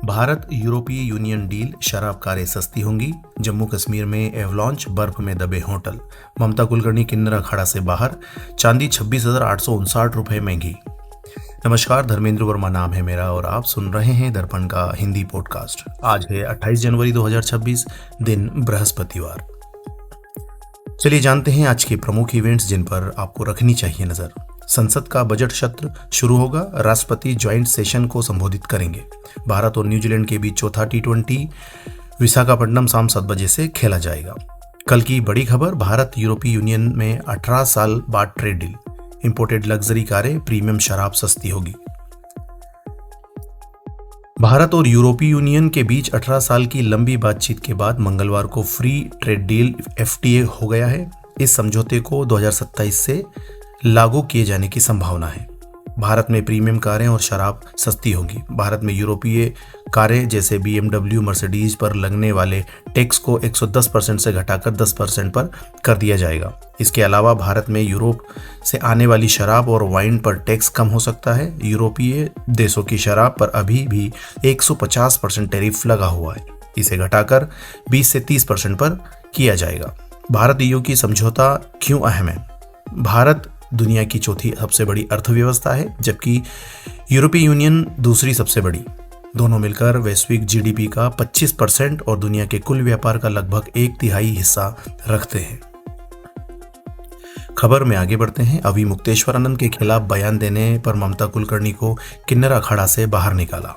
भारत यूरोपीय union deal, शराब कारें सस्ती होंगी। जम्मू कश्मीर में एवलांच, बर्फ में दबे होटल। ममता कुलकर्णी किन्नर अखाड़ा से बाहर। चांदी 26,859 रुपए महंगी। नमस्कार, धर्मेंद्र वर्मा नाम है मेरा और आप सुन रहे हैं दर्पण का हिंदी पॉडकास्ट। आज है 28 जनवरी 2026, दिन बृहस्पतिवार। चलिए जानते हैं आज के प्रमुख इवेंट्स जिन पर आपको रखनी चाहिए नजर। संसद का बजट सत्र शुरू होगा। राष्ट्रपति ज्वाइंट सेशन को संबोधित करेंगे। भारत और न्यूजीलैंड के बीच चौथा T20 विशाखापट्टनम शाम 7 बजे से खेला जाएगा। कल की बड़ी खबर, भारत यूरोपीय यूनियन में 18 साल बाद ट्रेड डील। इंपोर्टेड लग्जरी कारें, प्रीमियम शराब सस्ती होगी। भारत और यूरोपीय यूनियन के बीच 18 साल की लंबी बातचीत के बाद मंगलवार को फ्री ट्रेड डील FTA हो गया है। इस समझौते को 2027 से लागू किए जाने की संभावना है। भारत में प्रीमियम कारें और शराब सस्ती होगी। भारत में यूरोपीय कारें जैसे BMW, मर्सिडीज पर लगने वाले टैक्स को 110% से घटाकर 10% पर कर दिया जाएगा। इसके अलावा भारत में यूरोप से आने वाली शराब और वाइन पर टैक्स कम हो सकता है। यूरोपीय देशों की शराब पर अभी भी 150% टैरिफ लगा हुआ है। इसे घटाकर 20 से 30% पर किया जाएगा। भारत EU की समझौता क्यों अहम है? भारत दुनिया की चौथी सबसे बड़ी अर्थव्यवस्था है, जबकि यूरोपीय यूनियन दूसरी सबसे बड़ी। दोनों मिलकर वैश्विक GDP का 25% और दुनिया के कुल व्यापार का लगभग 1/3 हिस्सा रखते हैं। खबर में आगे बढ़ते हैं। अभी मुक्तेश्वर आनंद के खिलाफ बयान देने पर ममता कुलकर्णी को किन्नर अखाड़ा से बाहर निकाला।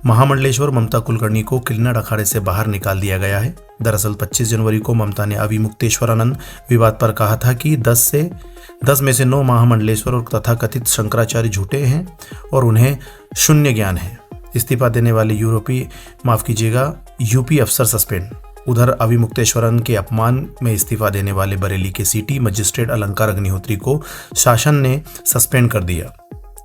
महामंडलेश्वर ममता कुलकर्णी को किन्नर अखाड़े से बाहर निकाल दिया गया है। दरअसल 25 जनवरी को ममता ने अभी मुक्तेश्वर आनंद विवाद पर कहा था कि 10 में से 9 महामंडलेश्वर और तथाकथित शंकराचार्य झूठे हैं और उन्हें शून्य ज्ञान है। इस्तीफा देने वाले यूपी अफसर सस्पेंड। उधर अभी मुक्तेश्वरन के अपमान में इस्तीफा देने वाले बरेली के सिटी मजिस्ट्रेट अलंकार अग्निहोत्री को शासन ने सस्पेंड कर दिया।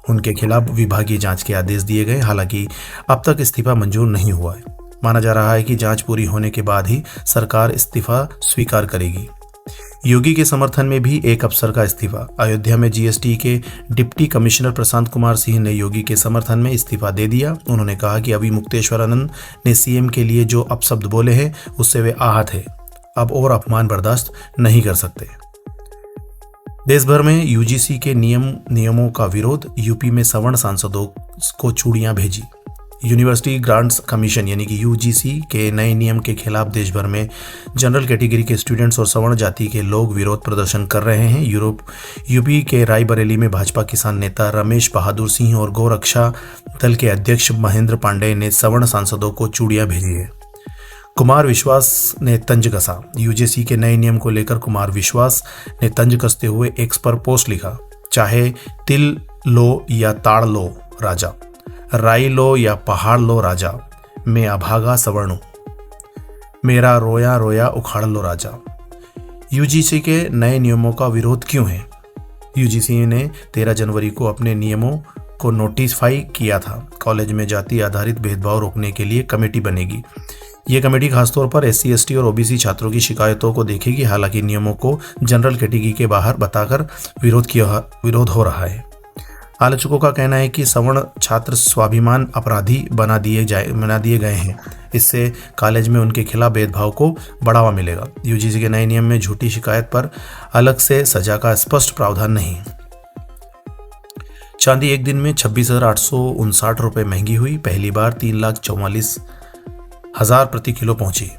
उनके खिलाफ विभागीय जांच के आदेश दिए गए। हालांकि अब तक इस्तीफा मंजूर नहीं हुआ है। माना जा रहा है कि जांच पूरी होने के बाद ही सरकार इस्तीफा स्वीकार करेगी। योगी के समर्थन में भी एक अफसर का इस्तीफा। अयोध्या में GST के डिप्टी कमिश्नर प्रशांत कुमार सिंह ने योगी के समर्थन में इस्तीफा दे दिया। उन्होंने कहा कि अभी मुक्तेश्वर आनंद ने CM के लिए जो अपशब्द बोले हैं उससे वे आहत है। अब और अपमान बर्दाश्त नहीं कर सकते। देश भर में UGC के नियमों का विरोध। यूपी में सवर्ण सांसदों को चूड़ियां भेजी। यूनिवर्सिटी ग्रांट्स कमीशन यानी कि UGC के नए नियम के खिलाफ देश भर में जनरल कैटेगरी के स्टूडेंट्स और सवर्ण जाति के लोग विरोध प्रदर्शन कर रहे हैं। यूपी के रायबरेली में भाजपा किसान नेता रमेश बहादुर सिंह और गौरक्षा दल के अध्यक्ष महेंद्र पांडे ने सवर्ण सांसदों को चूड़ियां भेजी है। कुमार विश्वास ने तंज कसा। UGC के नए नियम को लेकर कुमार विश्वास ने तंज कसते हुए X पर पोस्ट लिखा, चाहे तिल लो या ताड़ लो राजा, राई लो या पहाड़ लो राजा, मैं अभागा सवर्णु, मेरा रोया रोया उखाड़ लो राजा। UGC के नए नियमों का विरोध क्यों है? UGC ने 13 जनवरी को अपने नियमों को नोटिफाई किया था। कॉलेज में जाति आधारित भेदभाव रोकने के लिए कमेटी बनेगी। ये कमेटी खासतौर पर SC, ST और OBC छात्रों की शिकायतों को देखेगी। हालांकि नियमों को जनरल कैटेगरी के बाहर बताकर विरोध हो रहा है। आलोचकों का कहना है कि सवर्ण छात्र स्वाभिमान अपराधी बना दिए गए हैं। इससे कॉलेज में उनके खिलाफ भेदभाव को बढ़ावा मिलेगा। UGC के नए नियम में झूठी शिकायत पर अलग से सजा का स्पष्ट प्रावधान नहीं। चांदी एक दिन में 26,859 रुपए महंगी हुई। पहली बार 3,44,000 प्रति किलो पहुंची।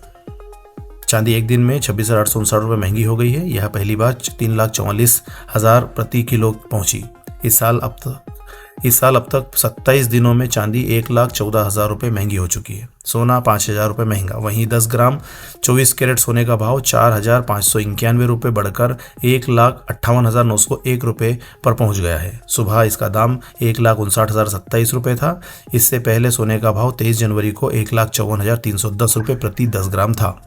चांदी एक दिन में 26,859 रुपए महंगी हो गई है। यह पहली बार 3,44,000 प्रति किलो पहुंची। इस साल अब तक 27 दिनों में चांदी 1,14,000 रुपए महंगी हो चुकी है। सोना 5,000 रुपए महंगा। वहीं 10 ग्राम 24 कैरेट सोने का भाव 4,591 रुपए बढ़कर 1,58,901 रुपए पर पहुंच गया है। सुबह इसका दाम 1,59,027 रुपए था। इससे पहले सोने का भाव 23 जनवरी को 1,54,310 रुपए प्रति 10 ग्राम था।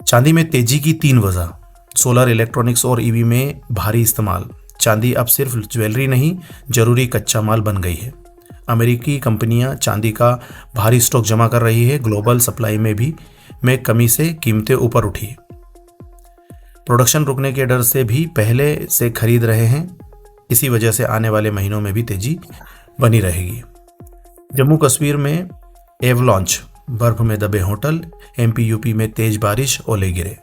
चांदी में तेजी की 3 वजह। सोलर, इलेक्ट्रॉनिक्स और EV में भारी इस्तेमाल। चांदी अब सिर्फ ज्वेलरी नहीं, जरूरी कच्चा माल बन गई है। अमेरिकी कंपनियां चांदी का भारी स्टॉक जमा कर रही है। ग्लोबल सप्लाई में कमी से कीमतें ऊपर उठी। प्रोडक्शन रुकने के डर से भी पहले से खरीद रहे हैं। इसी वजह से आने वाले महीनों में भी तेजी बनी रहेगी। जम्मू कश्मीर में एवलॉन्च, बर्फ में दबे होटल, एमपी यूपी में तेज बारिश, ओले गिरे।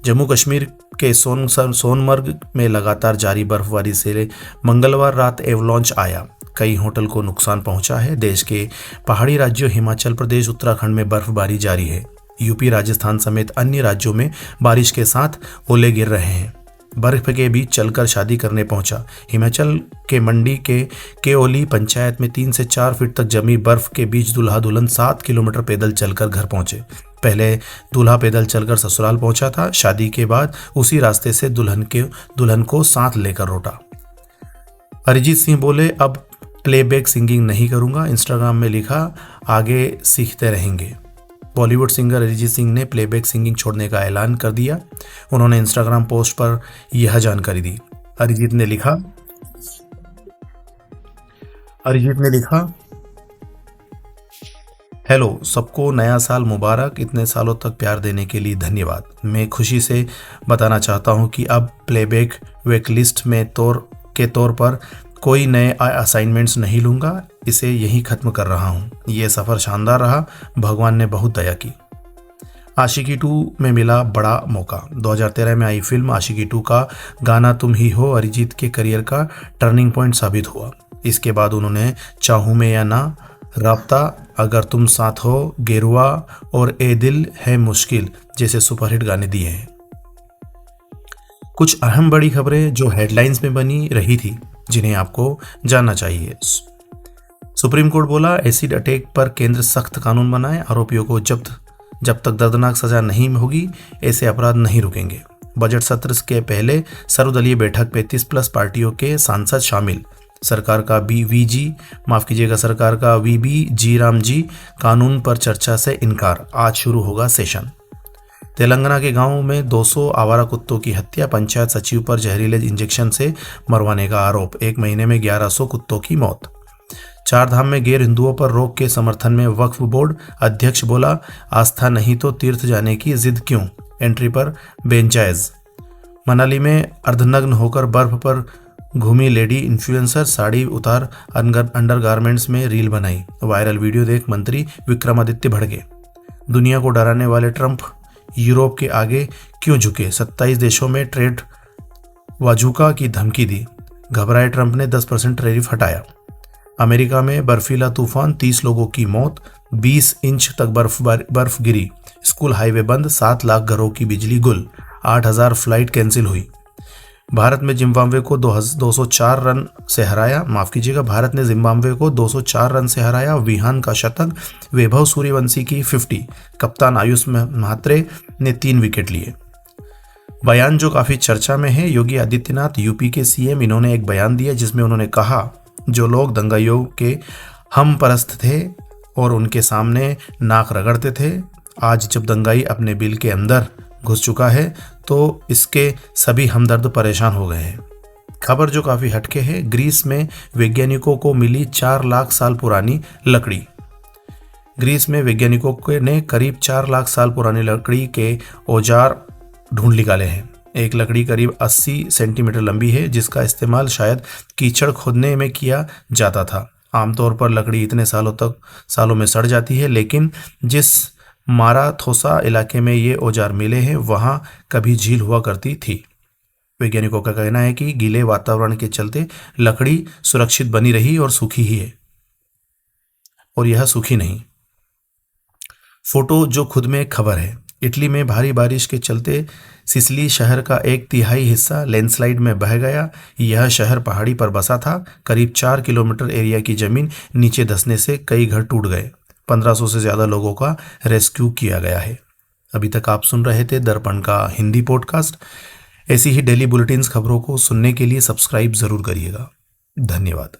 जम्मू कश्मीर के सोनमर्ग में लगातार जारी बर्फबारी से मंगलवार रात एवलॉन्च आया। कई होटल को नुकसान पहुंचा है। देश के पहाड़ी राज्यों हिमाचल प्रदेश, उत्तराखंड में बर्फबारी जारी है। यूपी, राजस्थान समेत अन्य राज्यों में बारिश के साथ ओले गिर रहे हैं। बर्फ के बीच चलकर शादी करने पहुंचा। हिमाचल के मंडी के केओली पंचायत में 3 से 4 फीट तक जमी बर्फ के बीच दूल्हा दुल्हन 7 किलोमीटर पैदल चलकर घर पहुंचे। पहले दूल्हा पैदल चलकर ससुराल पहुंचा था। शादी के बाद उसी रास्ते से दुल्हन को साथ लेकर लौटा। अरिजीत सिंह बोले, अब प्लेबैक सिंगिंग नहीं करूंगा। इंस्टाग्राम में लिखा, आगे सीखते रहेंगे। बॉलीवुड सिंगर अरिजीत सिंह ने प्लेबैक सिंगिंग छोड़ने का ऐलान कर दिया। उन्होंने इंस्टाग्राम पोस्ट पर यह जानकारी दी। अरिजीत ने लिखा, हेलो सबको, नया साल मुबारक। इतने सालों तक प्यार देने के लिए धन्यवाद। मैं खुशी से बताना चाहता हूं कि अब प्लेबैक वेकलिस्ट में के तौर पर कोई नए असाइनमेंट्स नहीं लूंगा। इसे यहीं खत्म कर रहा हूं। यह सफ़र शानदार रहा। भगवान ने बहुत दया की। आशिकी 2 में मिला बड़ा मौका। 2013 में आई फिल्म आशिकी 2 का गाना तुम ही हो अरिजीत के करियर का टर्निंग पॉइंट साबित हुआ। इसके बाद उन्होंने चाहूं मैं या ना, राब्ता, अगर तुम साथ हो, गेरुआ और ए दिल है मुश्किल जैसे सुपरहिट गाने दिए हैं। कुछ अहम बड़ी खबरें जो हेडलाइंस में बनी रही थी, जिन्हें आपको जानना चाहिए। सुप्रीम कोर्ट बोला, एसिड अटैक पर केंद्र सख्त कानून बनाए। आरोपियों को जब तक दर्दनाक सजा नहीं होगी, ऐसे अपराध नहीं रुकेंगे। बजट सत्र के पहले सर्वदलीय बैठक, 35+ पार्टियों के सांसद शामिल। सरकार का वीबी जी राम जी कानून पर चर्चा से इनकार। आज शुरू होगा सेशन। तेलंगाना के गांव में 200 आवारा कुत्तों की हत्या। पंचायत सचिव पर जहरीले इंजेक्शन से मरवाने का आरोप। 1 महीने में 1100 कुत्तों की मौत। 4 धाम में गैर हिंदुओं पर रोक के समर्थन में वक्फ बोर्ड अध्यक्ष बोला, आस्था नहीं तो तीर्थ जाने की जिद क्यों, एंट्री पर बेंजायज। मनाली में अर्धनग्न होकर बर्फ पर घूमी लेडी इन्फ्लुएंसर, साड़ी उतार अंडरगारमेंट्स में रील बनाई। वायरल वीडियो देख मंत्री विक्रमादित्य भड़के। दुनिया को डराने वाले ट्रंप यूरोप के आगे क्यों झुके। 27 देशों में ट्रेड वाजूका की धमकी दी। घबराए ट्रंप ने 10% टैरिफ हटाया। अमेरिका में बर्फीला तूफान, 30 लोगों की मौत, 20 इंच तक बर्फ गिरी। स्कूल हाईवे बंद, 7 लाख घरों की बिजली गुल, 8000 फ्लाइट कैंसिल हुई। भारत ने जिम्बाब्वे को 204 रन से हराया। भारत ने जिम्बाब्वे को 204 रन से हराया। विहान का शतक, वैभव सूर्यवंशी की 50। कप्तान आयुष म्हात्रे ने 3 विकेट लिए। बयान जो काफी चर्चा में है, योगी आदित्यनाथ यूपी के सीएम, इन्होंने एक बयान दिया जिसमें उन्होंने कहा, जो लोग दंगाइयों के हम परस्त थे और उनके सामने नाक रगड़ते थे, आज जब दंगाई अपने बिल के अंदर घुस चुका है तो इसके सभी हमदर्द परेशान हो गए हैं। खबर जो काफी हटके है, ग्रीस में वैज्ञानिकों को मिली 4 लाख साल पुरानी लकड़ी। ग्रीस में वैज्ञानिकों ने करीब 4 लाख साल पुरानी लकड़ी के औजार ढूंढ निकाले हैं। एक लकड़ी करीब 80 सेंटीमीटर लंबी है, जिसका इस्तेमाल शायद कीचड़ खोदने में किया जाता था। आमतौर पर लकड़ी इतने सालों में सड़ जाती है, लेकिन जिस माराथोसा इलाके में ये औजार मिले हैं, वहां कभी झील हुआ करती थी। वैज्ञानिकों का कहना है कि गीले वातावरण के चलते लकड़ी सुरक्षित बनी रही और सूखी ही है, और यह सूखी नहीं। फोटो जो खुद में एक खबर है। इटली में भारी बारिश के चलते सिसिली शहर का 1/3 हिस्सा लैंडस्लाइड में बह गया। यह शहर पहाड़ी पर बसा था। करीब 4 किलोमीटर एरिया की जमीन नीचे धंसने से कई घर टूट गए। 1500 से ज्यादा लोगों का रेस्क्यू किया गया है। अभी तक आप सुन रहे थे दर्पण का हिंदी पॉडकास्ट। ऐसी ही डेली बुलेटिन्स खबरों को सुनने के लिए सब्सक्राइब जरूर करिएगा। धन्यवाद।